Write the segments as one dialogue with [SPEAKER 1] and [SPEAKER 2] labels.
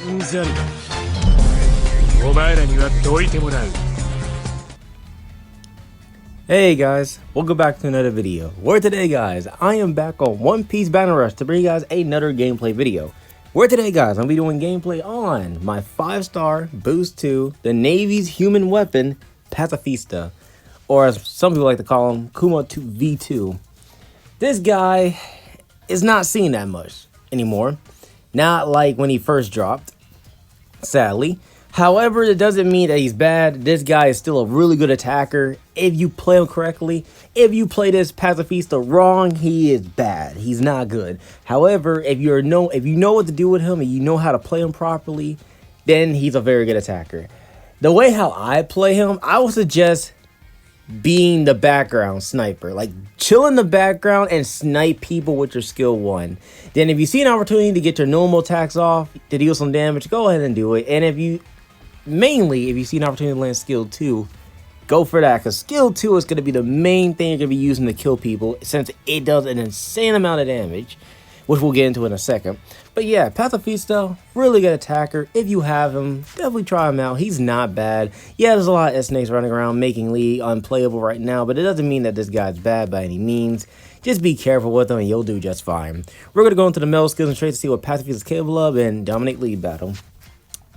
[SPEAKER 1] うんざりだ。お前らにはどいてもらう。
[SPEAKER 2] Hey guys, welcome back to another video. Where today guys, I am back on One Piece Battle Rush to bring you guys another gameplay video. Where today guys, I'll be doing gameplay on my 5-star Boost 2, the Navy's human weapon, Pacifista. Or as some people like to call him, Kuma V2. This guy is not seen that much anymore. Not like when he first dropped, sadly. However, it doesn't mean that he's bad. This guy is still a really good attacker. If you play him correctly, if you play this Pacifista wrong, he is bad. He's not good. However, if you know what to do with him and you know how to play him properly, then he's a very good attacker. The way how I play him, I would suggest being the background sniper, like chill in the background and snipe people with your skill 1. Then if you see an opportunity to get your normal attacks off to deal some damage, go ahead and do it. And if you see an opportunity to land skill 2, go for that, because skill 2 is going to be the main thing you're going to be using to kill people, since it does an insane amount of damage, which we'll get into in a second. But yeah, Pacifista, really good attacker. If you have him, definitely try him out. He's not bad. Yeah, there's a lot of snakes running around making Lee unplayable right now, but it doesn't mean that this guy's bad by any means. Just be careful with him and you'll do just fine. We're going to go into the metal skills and traits to see what Pacifista is capable of and dominate lead battle.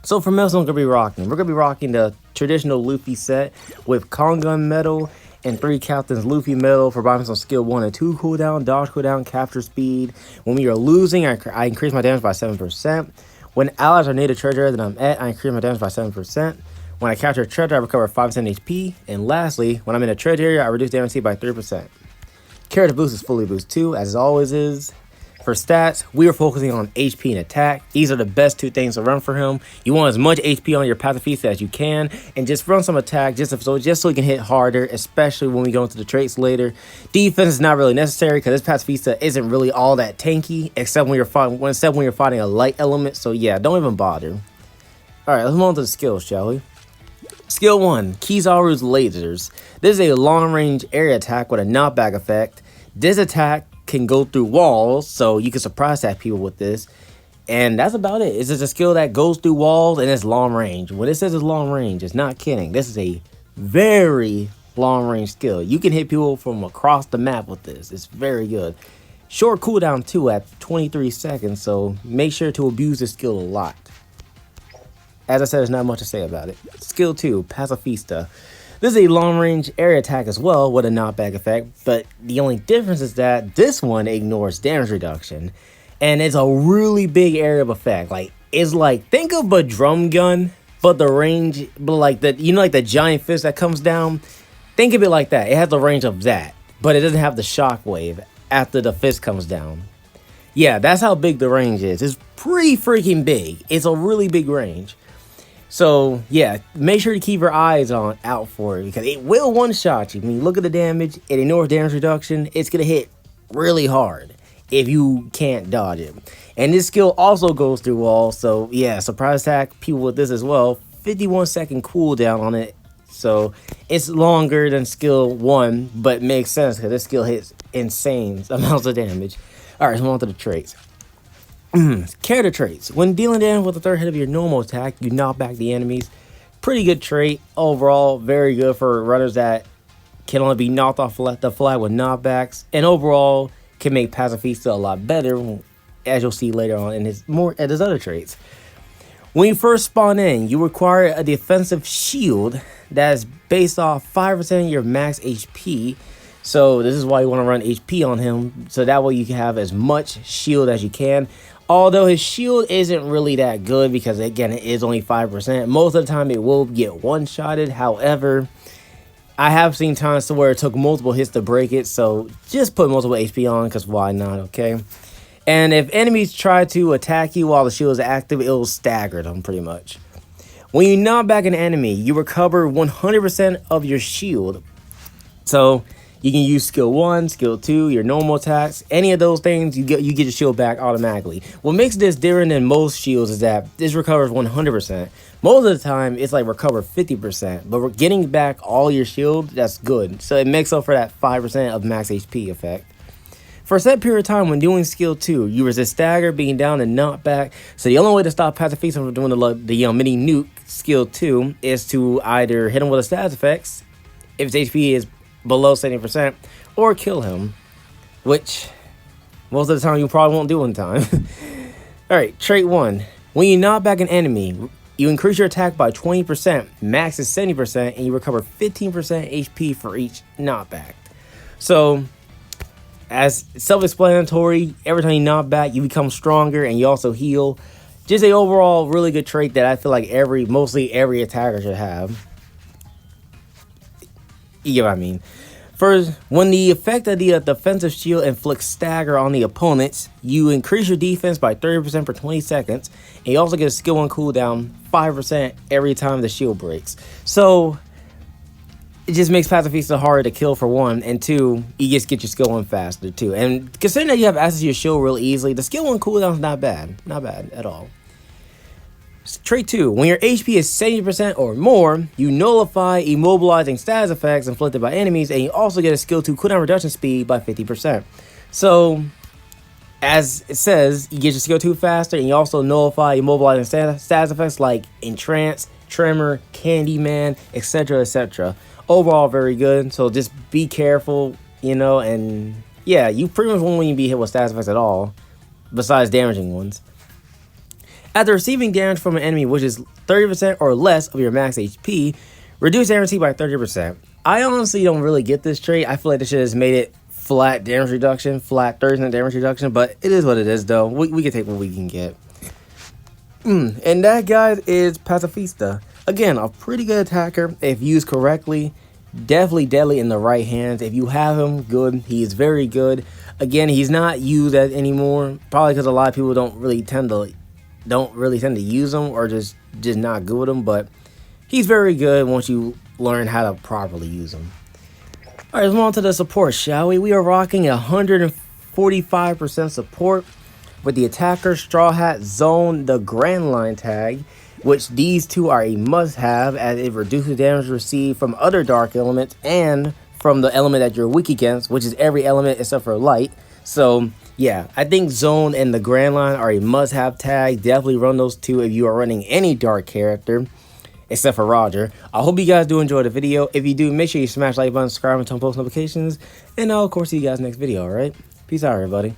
[SPEAKER 2] So for metal, we're going to be rocking the traditional Luffy set with Kongun metal and 3 captains Luffy metal for bottoms on skill 1 and 2 cooldown, dodge cooldown, capture speed. When we are losing, I increase my damage by 7%. When allies are near the treasure that I'm at, I increase my damage by 7%. When I capture a treasure, I recover 5% HP. And lastly, when I'm in a treasure area, I reduce damage by 3%. Character boost is fully boost 2, as it always is. For stats, we are focusing on HP and attack. These are the best 2 things to run for him. You want as much HP on your Pacifista as you can, and just run some attack just so you can hit harder, especially when we go into the traits later. Defense is not really necessary because this Pacifista isn't really all that tanky, except when you're fighting a light element. So yeah, don't even bother. All right, let's move on to the skills, shall we? Skill 1, Kizaru's lasers. This is a long-range area attack with a knockback effect. This attack can go through walls, so you can surprise attack people with this, and that's about it. It's just a skill that goes through walls and it's long range. When it says it's long range, it's not kidding. This is a very long range skill. You can hit people from across the map with this. It's very good. Short cooldown too at 23 seconds, so make sure to abuse this skill a lot. As I said, there's not much to say about it. Skill 2, Pacifista. This is a long-range area attack as well with a knockback effect, but the only difference is that this one ignores damage reduction, and it's a really big area of effect. Like, it's like, think of a drum gun, but the range, but like the giant fist that comes down. Think of it like that. It has the range of that, but it doesn't have the shockwave after the fist comes down. Yeah, that's how big the range is. It's pretty freaking big. It's a really big range. So yeah, make sure to keep your eyes out for it, because it will one-shot you. When you look at the damage, it ignores damage reduction. It's gonna hit really hard if you can't dodge it. And this skill also goes through walls, so yeah, surprise attack people with this as well. 51-second cooldown on it, so it's longer than skill 1, but makes sense because this skill hits insane amounts of damage. All right, let's move on to the traits. Character traits. When dealing damage with the 3rd hit of your normal attack, you knock back the enemies. Pretty good trait. Overall, very good for runners that can only be knocked off the fly with knockbacks. And overall, can make Pacifista a lot better, as you'll see later on in his other traits. When you first spawn in, you require a defensive shield that is based off 5% of your max HP. So this is why you want to run HP on him, so that way you can have as much shield as you can. Although his shield isn't really that good, because again, it is only 5%. Most of the time it will get one-shotted. However, I have seen times to where it took multiple hits to break it, so just put multiple HP on, because why not, okay? And if enemies try to attack you while the shield is active, it will stagger them pretty much. When you knock back an enemy, you recover 100% of your shield. So you can use skill 1, skill 2, your normal attacks, any of those things, you get your shield back automatically. What makes this different than most shields is that this recovers 100%. Most of the time, it's like recover 50%, but we're getting back all your shield, that's good. So it makes up for that 5% of max HP effect. For a set period of time when doing skill 2, you resist stagger, being down, and knockback. So the only way to stop Pacifista from doing the mini nuke skill 2 is to either hit him with a status effects if his HP is below 70%, or kill him, which most of the time you probably won't do in time. Alright, trait 1. When you knock back an enemy, you increase your attack by 20%, max is 70%, and you recover 15% HP for each knockback. So, as self-explanatory, every time you knock back, you become stronger and you also heal. Just a overall really good trait that I feel like mostly every attacker should have. You get what I mean. First, when the effect of the defensive shield inflicts stagger on the opponents, you increase your defense by 30% for 20 seconds, and you also get a skill 1 cooldown 5% every time the shield breaks. So, it just makes Pacifista harder to kill for 1, and 2, you just get your skill 1 faster too. And considering that you have access to your shield real easily, the skill 1 cooldown is not bad. Not bad at all. Trait 2. When your HP is 70% or more, you nullify immobilizing status effects inflicted by enemies, and you also get a skill 2 cooldown reduction speed by 50%. So, as it says, you get your skill 2 faster, and you also nullify immobilizing status effects like Entrance, Tremor, Candyman, etc., etc. Overall, very good. So just be careful, you know, and yeah, you pretty much won't even be hit with status effects at all, besides damaging ones. After receiving damage from an enemy which is 30% or less of your max HP, reduce damage by 30%. I honestly don't really get this trait. I feel like they should have made it flat damage reduction, flat 30% damage reduction, but it is what it is though. We can take what we can get. And that, guys, is Pacifista. Again, a pretty good attacker if used correctly. Definitely deadly in the right hands. If you have him, good. He is very good. Again, he's not used as anymore, probably because a lot of people don't really tend to use him, or just not good with him. But he's very good once you learn how to properly use him. All right, let's move on to the support, shall we? We are rocking 145% support with the Attacker, Straw Hat, Zone, the Grand Line tag, which these two are a must-have as it reduces damage received from other dark elements and from the element that you're weak against, which is every element except for light. So yeah, I think Zone and the Grand Line are a must-have tag. Definitely run those two if you are running any dark character, except for Roger. I hope you guys do enjoy the video. If you do, make sure you smash the like button, subscribe, and turn on post notifications. And I'll, of course, see you guys next video, alright? Peace out, everybody.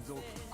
[SPEAKER 1] ぞ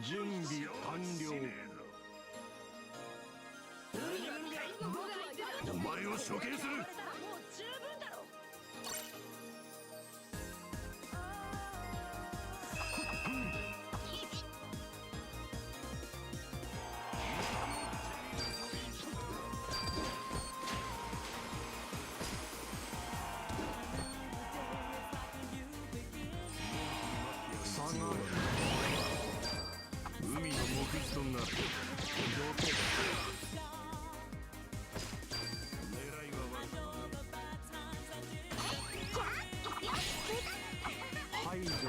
[SPEAKER 3] 準備完了。お前を処刑する。海の木人が狙いは悪く排除する。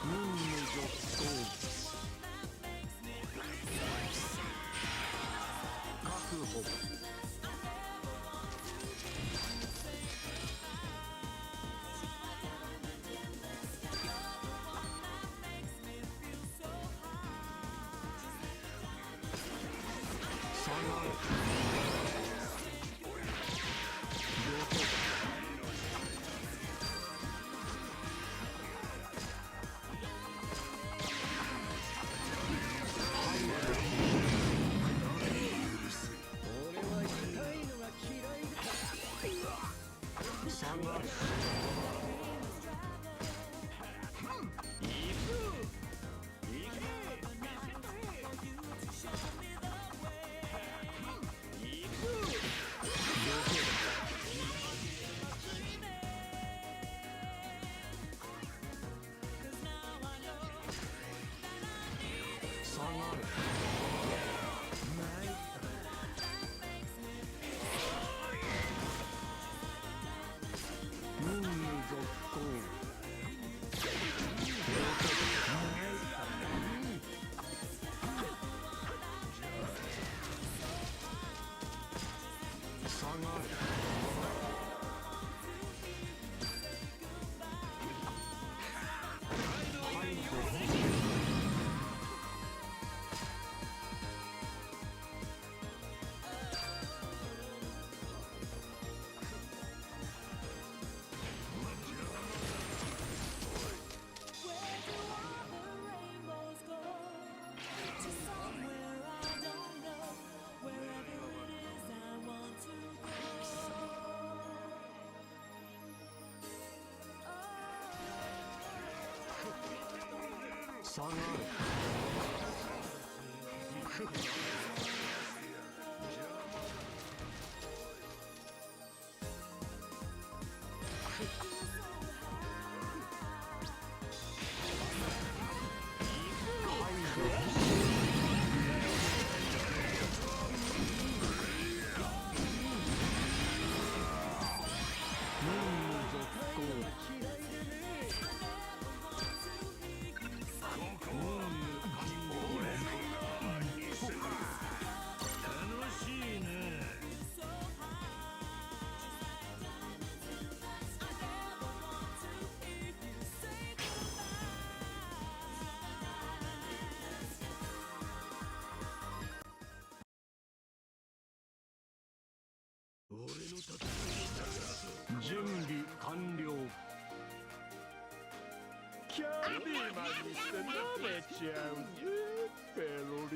[SPEAKER 3] 任務続行。確保。差がある。準備完了。
[SPEAKER 1] キャンディーマンにして舐めちゃうぜペロリ。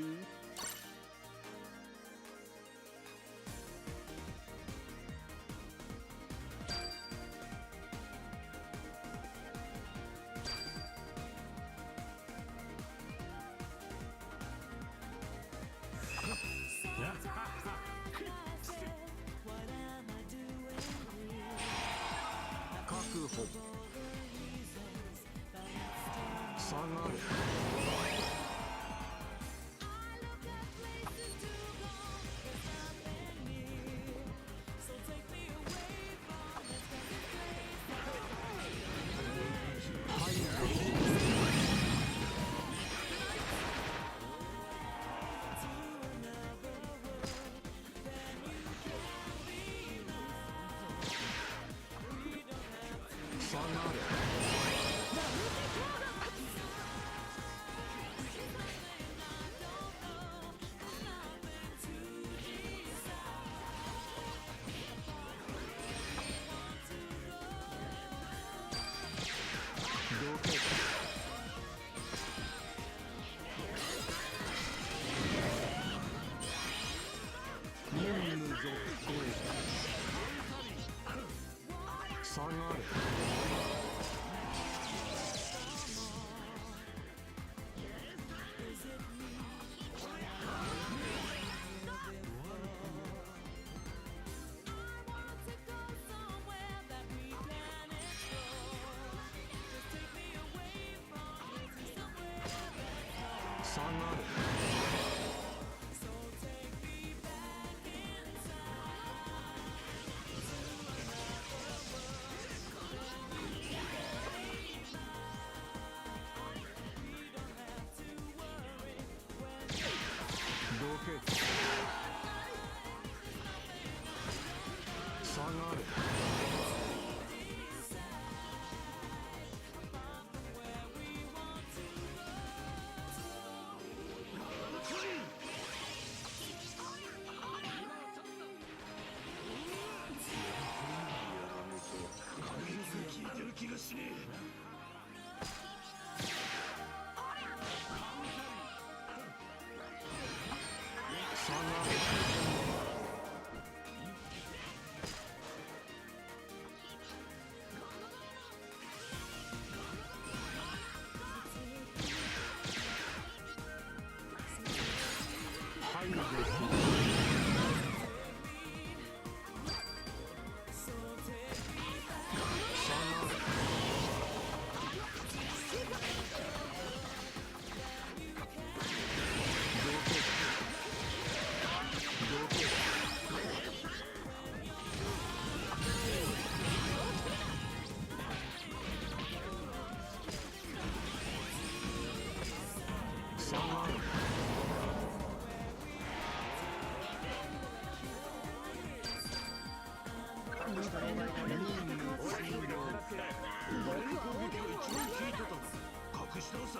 [SPEAKER 3] 歩下がれ下がれどけ任務続行下がれ下がれどけ下がれ下がれ排除する下がれどけ下がれ
[SPEAKER 1] 俺の攻撃を一番効いてたの隠し通さ